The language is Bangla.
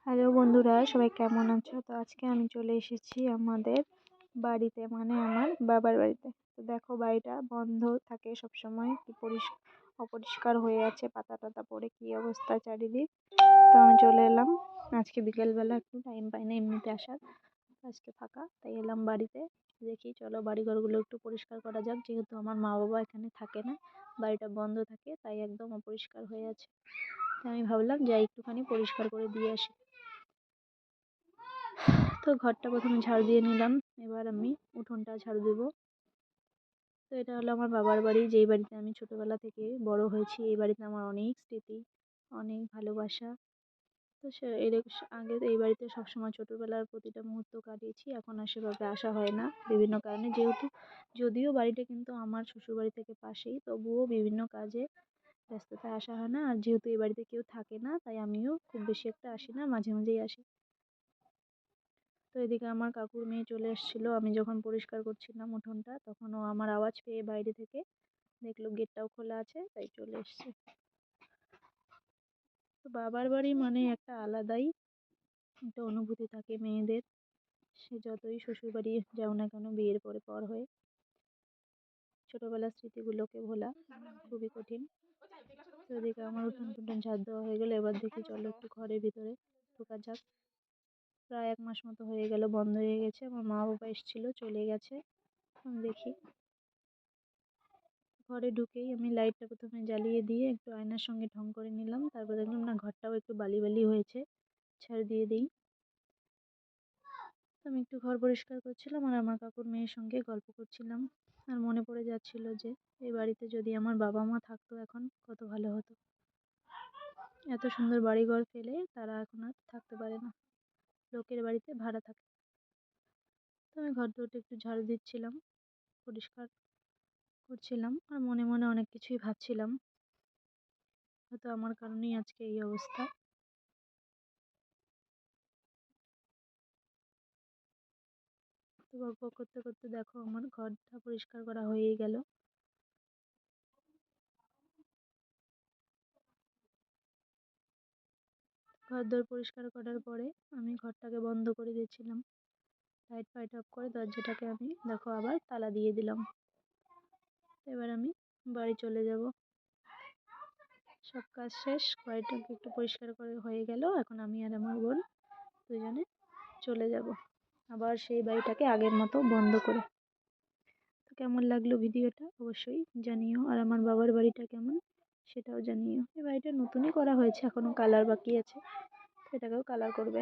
হ্যালো বন্ধুরা, সবাই কেমন আছো? তো আজকে আমি চলে এসেছি আমাদের বাড়িতে, মানে আমার বাবার বাড়িতে। তো দেখো, বাড়িটা বন্ধ থাকে সব সময়, কি অপরিষ্কার হয়ে আছে, পাতা টাতা পড়ে কি অবস্থা চারিদিক। তো আমি চলে এলাম আজকে বিকেলবেলা, একটু টাইম পাই না এমনিতে আসার, আজকে ফাঁকা তাই এলাম বাড়িতে। দেখি চলো বাড়িঘরগুলো একটু পরিষ্কার করা যাক, যেহেতু আমার মা বাবা এখানে থাকে না, বাড়িটা বন্ধ থাকে, তাই একদম অপরিষ্কার হয়ে আছে। তাই আমি ভাবলাম যাই একটুখানি পরিষ্কার করে দিয়ে আসি। তো ঘরটা প্রথমে ঝাড়ু দিয়ে নিলাম, এবার আমি উঠোনটা ঝাড়ু দেবো। তো এটা হলো আমার বাবার বাড়ি, যেই বাড়িতে আমি ছোটোবেলা থেকে বড় হয়েছি। এই বাড়িতে আমার অনেক স্মৃতি, অনেক ভালোবাসা। তো সে এর আগে এই বাড়িতে সবসময় ছোটোবেলার প্রতিটা মুহূর্ত কাটিয়েছি। এখন আর সেভাবে আসা হয় না বিভিন্ন কারণে, যেহেতু যদিও বাড়িটা কিন্তু আমার শ্বশুরবাড়ি থেকে পাশেই, তবুও বিভিন্ন কাজে ব্যস্ততায় আসা হয় না। আর যেহেতু এই বাড়িতে কেউ থাকে না, তাই আমিও খুব বেশি একটা আসি না, মাঝে মাঝেই আসি। তো এদিকে আমার কাকুর মেয়ে চলে এসেছিল, আমি যখন পরিষ্কার করছিলাম উঠোনটা, তখন ও আমার আওয়াজ পেয়ে বাইরে থেকে দেখলো গেটটাও খোলা আছে, তাই চলে এসছে। তো বাবার বাড়ি মানে একটা আলাদাই একটা অনুভূতি থাকে মেয়েদের, সে যতই শ্বশুর বাড়ি যাও না কেন বিয়ের পরে পর হয়ে, ছোটবেলার স্মৃতিগুলোকে ভোলা খুবই কঠিন। তো এদিকে আমার উঠোন টুটন ঝাড় দেওয়া হয়ে গেলে, এবার দেখি চলো একটু ঘরের ভিতরে ঢোকা যাক। প্রায় 1 মাস মতো হয়ে গেল, বন্ধ হয়ে গেছে। আমার মা বাবা এসেছিল, চলে গেছে। আমি দেখি, ঘরে ঢুকেই আমি লাইটটা প্রথমে জ্বালিয়ে দিয়ে একটু আয়নার সঙ্গে ঢং করে নিলাম। তারপর দেখলাম না, ঘরটাও একটু বালি বালি হয়েছে, ঝাড় দিয়ে দিই। আমি একটু ঘর পরিষ্কার করছিলাম আর আমার কাকুর মেয়ের সঙ্গে গল্প করছিলাম। আর মনে পড়ে যাচ্ছিল যে এই বাড়িতে যদি আমার বাবা মা থাকতো এখন কত ভালো হতো। এত সুন্দর বাড়িঘর ফেলে তারা এখন আর থাকতে পারে না, লোকের বাড়িতে ভাড়া থাকে। তো আমি ঘর দুয়ারটা একটু ঝাড়ু দিচ্ছিলাম, পরিষ্কার করছিলাম, আর মনে মনে অনেক কিছুই ভাবছিলাম, হয়তো আমার কারণেই আজকে এই অবস্থা। তো বকবক করতে করতে দেখো আমার ঘরটা পরিষ্কার করা হয়েই গেল। ঘর দোর পরিষ্কার করার পরে আমি ঘরটাকে বন্ধ করে দিয়েছিলাম, লাইট ফাইট অফ করে দরজাটাকে আমি দেখো আবার তালা দিয়ে দিলাম। এবার আমি বাড়ি চলে যাব, সব কাজ শেষ, বাড়িটাকে একটু পরিষ্কার করে হয়ে গেল। এখন আমি আর আমার বোন দুজনে চলে যাব আবার সেই বাড়িটাকে আগের মতো বন্ধ করে। তো কেমন লাগলো ভিডিওটা অবশ্যই জানিও, আর আমার বাবার বাড়িটা কেমন সেটাও জানিও। এই বাড়িটা নতুনই করা হয়েছে, এখনো কালার বাকি আছে, সেটাকেও কালার করবে।